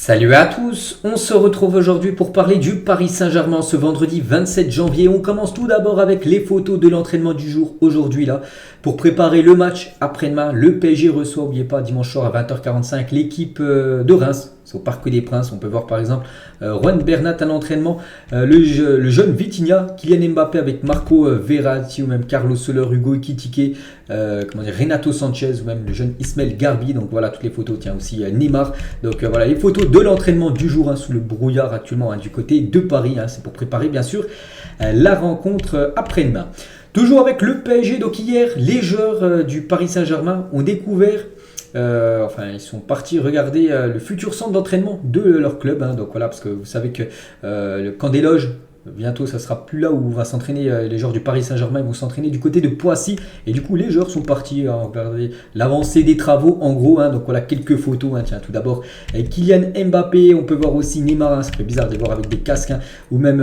Salut à tous, on se retrouve aujourd'hui pour parler du Paris Saint-Germain ce vendredi 27 janvier. On commence tout d'abord avec les photos de l'entraînement du jour aujourd'hui là. Pour préparer le match après-demain, le PSG reçoit, n'oubliez pas, dimanche soir à 20h45 l'équipe de Reims. C'est au Parc des Princes. On peut voir par exemple Juan Bernat à l'entraînement, le jeune Vitinha, Kylian Mbappé avec Marco Verratti ou même Carlos Soler, Hugo Ekitike, Renato Sanchez ou même le jeune Ismaël Garbi. Donc voilà toutes les photos. Tiens aussi Neymar. Donc voilà les photos de l'entraînement du jour sous le brouillard actuellement du côté de Paris. C'est pour préparer bien sûr la rencontre après-demain. Toujours avec le PSG, donc hier, les joueurs du Paris Saint-Germain ont découvert, ils sont partis regarder le futur centre d'entraînement de leur club. Donc voilà, parce que vous savez que le camp des loges, bientôt ça sera plus là où va s'entraîner les joueurs du Paris Saint-Germain, ils vont s'entraîner du côté de Poissy. Et du coup, les joueurs sont partis regarder l'avancée des travaux en gros. Donc voilà quelques photos. Tiens, tout d'abord, Kylian Mbappé, on peut voir aussi Neymar. Ça fait bizarre de les voir avec des casques. Ou même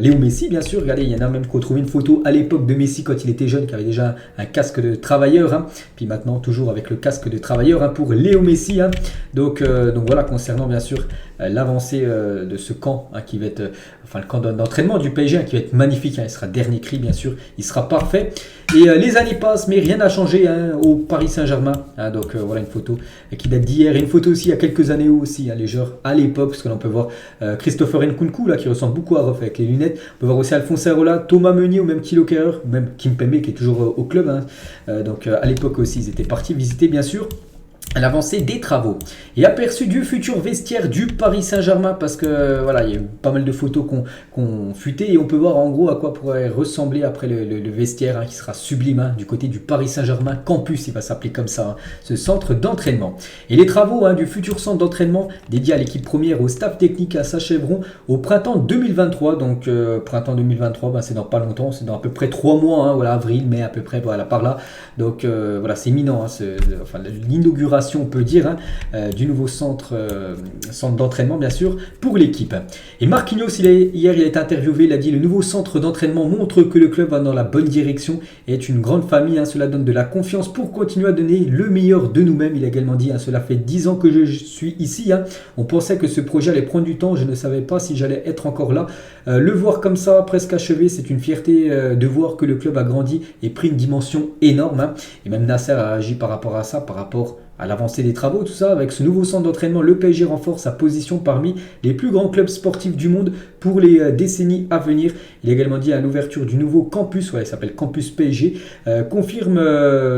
Léo Messi, bien sûr. Regardez, il y en a même qui ont trouvé une photo à l'époque de Messi quand il était jeune, qui avait déjà un casque de travailleur. Puis maintenant, toujours avec le casque de travailleur pour Léo Messi. Donc voilà, concernant bien sûr l'avancée de ce camp qui va être, le camp d'entraînement du PSG qui va être magnifique. Il sera dernier cri, bien sûr, il sera parfait. Et les années passent, mais rien n'a changé au Paris Saint-Germain. Donc voilà une photo qui date d'hier et une photo aussi il y a quelques années aussi, les joueurs à l'époque, parce que là on peut voir Christopher Nkunku là, qui ressemble beaucoup à Ruff avec les lunettes. On peut voir aussi Alphonse Areola, Thomas Meunier ou même Thilo Kehrer, ou même Kimpembe qui est toujours au club. Donc à l'époque aussi ils étaient partis visiter bien sûr l'avancée des travaux et aperçu du futur vestiaire du Paris Saint-Germain, parce que voilà, il y a eu pas mal de photos qu'on fuité et on peut voir en gros à quoi pourrait ressembler après le vestiaire qui sera sublime du côté du Paris Saint-Germain Campus, il va s'appeler comme ça, ce centre d'entraînement. Et les travaux du futur centre d'entraînement dédié à l'équipe première, au staff technique s'achèveront au printemps 2023. Donc printemps 2023, c'est dans pas longtemps, c'est dans à peu près 3 mois, avril, mai à peu près, voilà par là. Donc voilà, c'est imminent, l'inauguration on peut dire du nouveau centre d'entraînement bien sûr pour l'équipe. Et Marquinhos hier il a été interviewé, il a dit: le nouveau centre d'entraînement montre que le club va dans la bonne direction et est une grande famille, cela donne de la confiance pour continuer à donner le meilleur de nous-mêmes. Il a également dit: cela fait 10 ans que je suis ici, on pensait que ce projet allait prendre du temps, je ne savais pas si j'allais être encore là, le voir comme ça presque achevé, c'est une fierté de voir que le club a grandi et pris une dimension énorme. Et même Nasser a agi par rapport à ça, par rapport à l'avancée des travaux, tout ça. Avec ce nouveau centre d'entraînement, le PSG renforce sa position parmi les plus grands clubs sportifs du monde pour les décennies à venir. Il a également dit à l'ouverture du nouveau campus, il s'appelle Campus PSG, confirme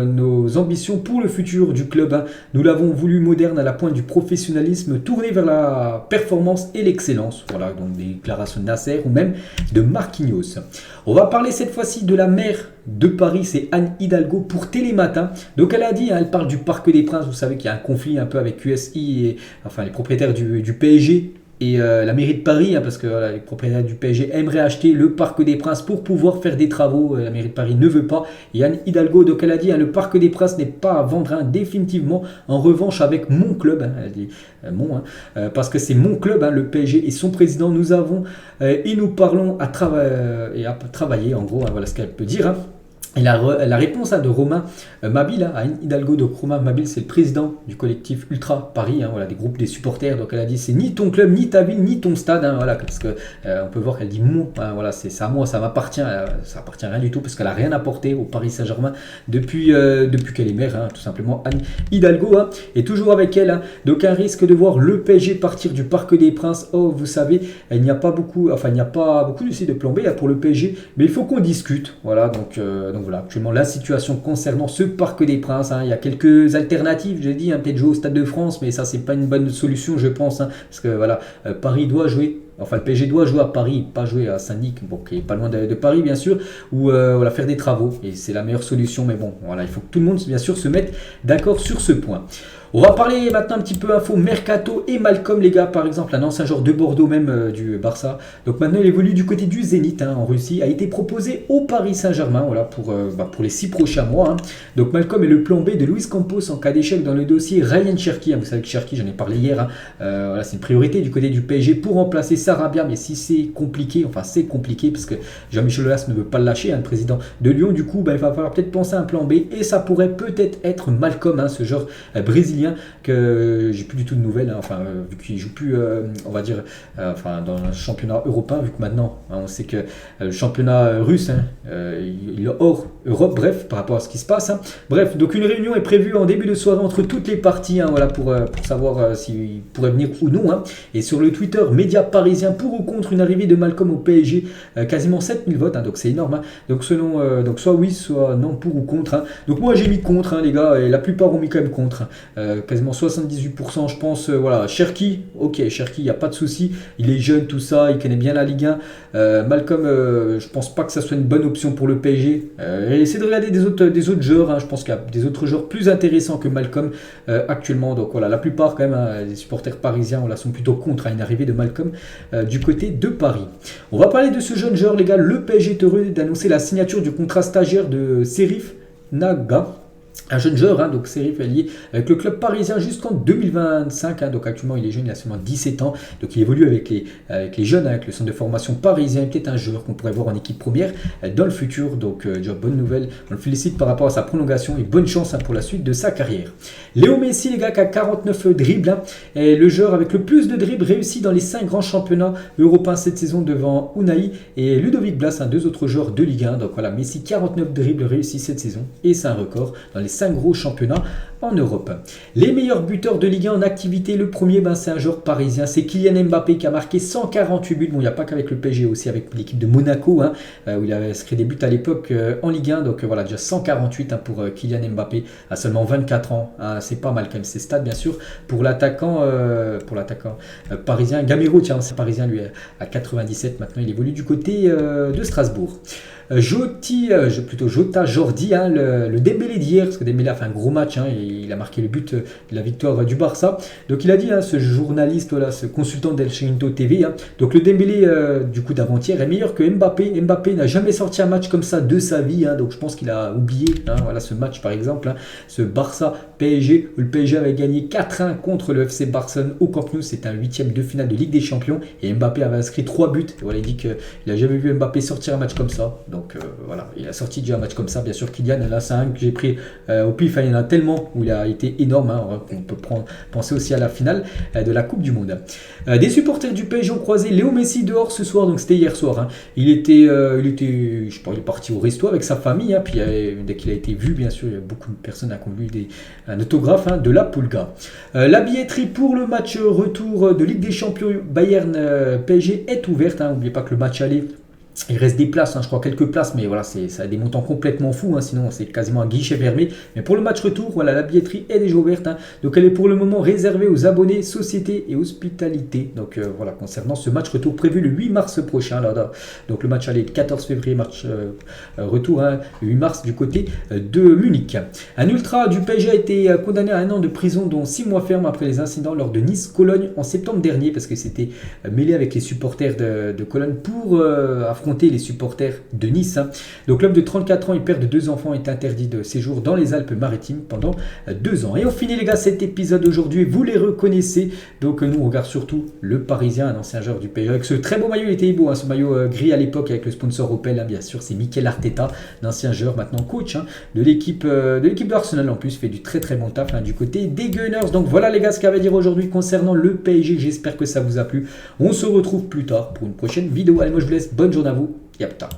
nos ambitions pour le futur du club. Nous l'avons voulu moderne, à la pointe du professionnalisme, tourné vers la performance et l'excellence. Voilà, donc des déclarations de Nasser ou même de Marquinhos. On va parler cette fois-ci de la maire de Paris, c'est Anne Hidalgo pour Télématin. Donc elle a dit, elle parle du Parc des Princes. Vous savez qu'il y a un conflit un peu avec QSI et les propriétaires du PSG et la mairie de Paris, parce que les propriétaires du PSG aimeraient acheter le Parc des Princes pour pouvoir faire des travaux. La mairie de Paris ne veut pas. Et Anne Hidalgo, donc elle a dit, le Parc des Princes n'est pas à vendre définitivement. En revanche, avec mon club, elle dit parce que c'est mon club, le PSG et son président, nous avons et nous parlons à travailler. En gros, voilà ce qu'elle peut dire. Et la réponse de Romain Mabille à Hidalgo. Donc Romain Mabille, c'est le président du collectif Ultra Paris, des groupes des supporters. Donc elle a dit: c'est ni ton club, ni ta ville, ni ton stade, parce que on peut voir qu'elle dit mon, c'est à moi, ça m'appartient, ça appartient rien du tout, parce qu'elle a rien apporté au Paris Saint-Germain depuis qu'elle est maire, tout simplement Anne Hidalgo. Et toujours avec elle, donc un risque de voir le PSG partir du Parc des Princes. Oh, vous savez, il n'y a pas beaucoup de plan B pour le PSG, mais il faut qu'on discute. Voilà, donc voilà, actuellement la situation concernant ce Parc des Princes, il y a quelques alternatives, j'ai dit, peut-être jouer au Stade de France, mais ça c'est pas une bonne solution je pense, parce que voilà, Paris doit jouer, le PSG doit jouer à Paris, pas jouer à Saint-Denis, qui est pas loin de Paris bien sûr, ou faire des travaux, et c'est la meilleure solution, mais bon, voilà, il faut que tout le monde bien sûr se mette d'accord sur ce point. On va parler maintenant un petit peu info mercato et Malcolm, les gars, par exemple, un ancien joueur de Bordeaux, même du Barça. Donc maintenant, il évolue du côté du Zénith en Russie, a été proposé au Paris Saint-Germain, voilà, pour les 6 prochains mois. Donc Malcolm est le plan B de Luis Campos en cas d'échec dans le dossier Ryan Cherki. Vous savez que Cherki, j'en ai parlé hier, voilà, c'est une priorité du côté du PSG pour remplacer Sarabia, mais si c'est compliqué, c'est compliqué parce que Jean-Michel Aulas ne veut pas le lâcher, le président de Lyon. Du coup, il va falloir peut-être penser à un plan B et ça pourrait peut-être être Malcolm, ce genre brésilien hein, que j'ai plus du tout de nouvelles, hein, enfin vu qu'il joue plus, on va dire, enfin dans le championnat européen, vu que maintenant hein, on sait que le championnat russe, hein, il est hors Europe, bref, par rapport à ce qui se passe. Hein. Bref, donc une réunion est prévue en début de soirée entre toutes les parties, hein, voilà, pour savoir s'il pourrait venir ou non. Hein. Et sur le Twitter média parisien, pour ou contre une arrivée de Malcolm au PSG, quasiment 7000 votes, hein, donc c'est énorme. Hein. Donc selon, donc soit oui, soit non, pour ou contre. Hein. Donc moi j'ai mis contre, hein, les gars, et la plupart ont mis quand même contre. Hein. Quasiment 78%, je pense. Voilà, Cherki, ok, Cherki, il n'y a pas de souci. Il est jeune, tout ça, il connaît bien la Ligue 1. Malcolm, je pense pas que ça soit une bonne option pour le PSG. Essayez de regarder des autres joueurs. Hein. Je pense qu'il y a des autres joueurs plus intéressants que Malcolm actuellement. Donc voilà, la plupart quand même, hein, des supporters parisiens voilà, sont plutôt contre une arrivée de Malcolm du côté de Paris. On va parler de ce jeune joueur, les gars. Le PSG est heureux d'annoncer la signature du contrat stagiaire de Serif Naga. Un jeune joueur, hein, donc Serif est lié avec le club parisien jusqu'en 2025. Hein, donc actuellement il est jeune, il a seulement 17 ans. Donc il évolue avec les jeunes, hein, avec le centre de formation parisien. Peut-être un joueur qu'on pourrait voir en équipe première dans le futur. Donc déjà bonne nouvelle. On le félicite par rapport à sa prolongation et bonne chance hein, pour la suite de sa carrière. Léo Messi, les gars, qui a 49 dribbles. Hein, est le joueur avec le plus de dribbles réussis dans les 5 grands championnats européens cette saison devant Unai et Ludovic Blas, hein, 2 autres joueurs de Ligue 1. Donc voilà, Messi 49 dribbles réussis cette saison et c'est un record dans les 5 gros championnats en Europe. Les meilleurs buteurs de Ligue 1 en activité, le premier, c'est un joueur parisien, c'est Kylian Mbappé qui a marqué 148 buts. Bon, il n'y a pas qu'avec le PSG, aussi avec l'équipe de Monaco, hein, où il avait inscrit des buts à l'époque en Ligue 1. Donc voilà, déjà 148 hein, pour Kylian Mbappé à seulement 24 ans. Hein, c'est pas mal quand même, ces stats bien sûr. Pour l'attaquant parisien, Gamero, tiens, c'est parisien lui à 97. Maintenant, il évolue du côté de Strasbourg. Jota Jordi, hein, le Dembélé d'hier, parce que Dembélé a fait un gros match, hein, et il a marqué le but de la victoire du Barça. Donc il a dit, hein, ce journaliste là, ce consultant d'El Chiringuito TV, hein, donc le Dembélé du coup d'avant-hier est meilleur que Mbappé. Mbappé n'a jamais sorti un match comme ça de sa vie, hein, donc je pense qu'il a oublié, hein, voilà ce match par exemple, hein, ce Barça PSG où le PSG avait gagné 4-1 contre le FC Barcelone au Camp Nou. C'est un 8e de finale de Ligue des Champions et Mbappé avait inscrit 3 buts. Et voilà, il dit qu'il n'a jamais vu Mbappé sortir un match comme ça. Donc voilà, il a sorti déjà un match comme ça. Bien sûr, Kylian, là c'est un que j'ai pris au pif. Il y en a tellement où il a été énorme. Hein, on peut penser aussi à la finale de la Coupe du Monde. Des supporters du PSG ont croisé Léo Messi dehors ce soir. Donc c'était hier soir. Hein. Il était, je sais pas, il est parti au resto avec sa famille. Hein, puis dès qu'il a été vu, bien sûr, il y a beaucoup de personnes qui ont vu un autographe hein, de la Pulga. La billetterie pour le match retour de Ligue des Champions Bayern PSG est ouverte. N'oubliez pas que le match aller, il reste des places, hein, je crois quelques places, mais voilà, ça a des montants complètement fous, hein, sinon c'est quasiment un guichet fermé. Mais pour le match retour, voilà, la billetterie est déjà ouverte. Hein, donc elle est pour le moment réservée aux abonnés, sociétés et hospitalité. Donc voilà, concernant ce match retour prévu le 8 mars prochain. Là. Donc le match aller le 14 février, match retour, hein, le 8 mars du côté de Munich. Un ultra du PSG a été condamné à 1 an de prison, dont 6 mois ferme après les incidents lors de Nice-Cologne en septembre dernier, parce que c'était mêlé avec les supporters de Cologne pour affronter les supporters de Nice. Hein. Donc l'homme de 34 ans et père de 2 enfants est interdit de séjour dans les Alpes-Maritimes pendant 2 ans. Et on finit les gars cet épisode d'aujourd'hui, vous les reconnaissez. Donc nous on regarde surtout le Parisien, un ancien joueur du PSG, avec ce très beau maillot, il était beau, hein, ce maillot gris à l'époque avec le sponsor Opel, hein, bien sûr c'est Mikel Arteta, l'ancien joueur maintenant coach hein, de l'équipe d'Arsenal en plus, fait du très très bon taf hein, du côté des Gunners. Donc voilà les gars ce qu'il y avait à dire aujourd'hui concernant le PSG, j'espère que ça vous a plu. On se retrouve plus tard pour une prochaine vidéo. Allez, moi je vous laisse, bonne journée à vous et à plus tard.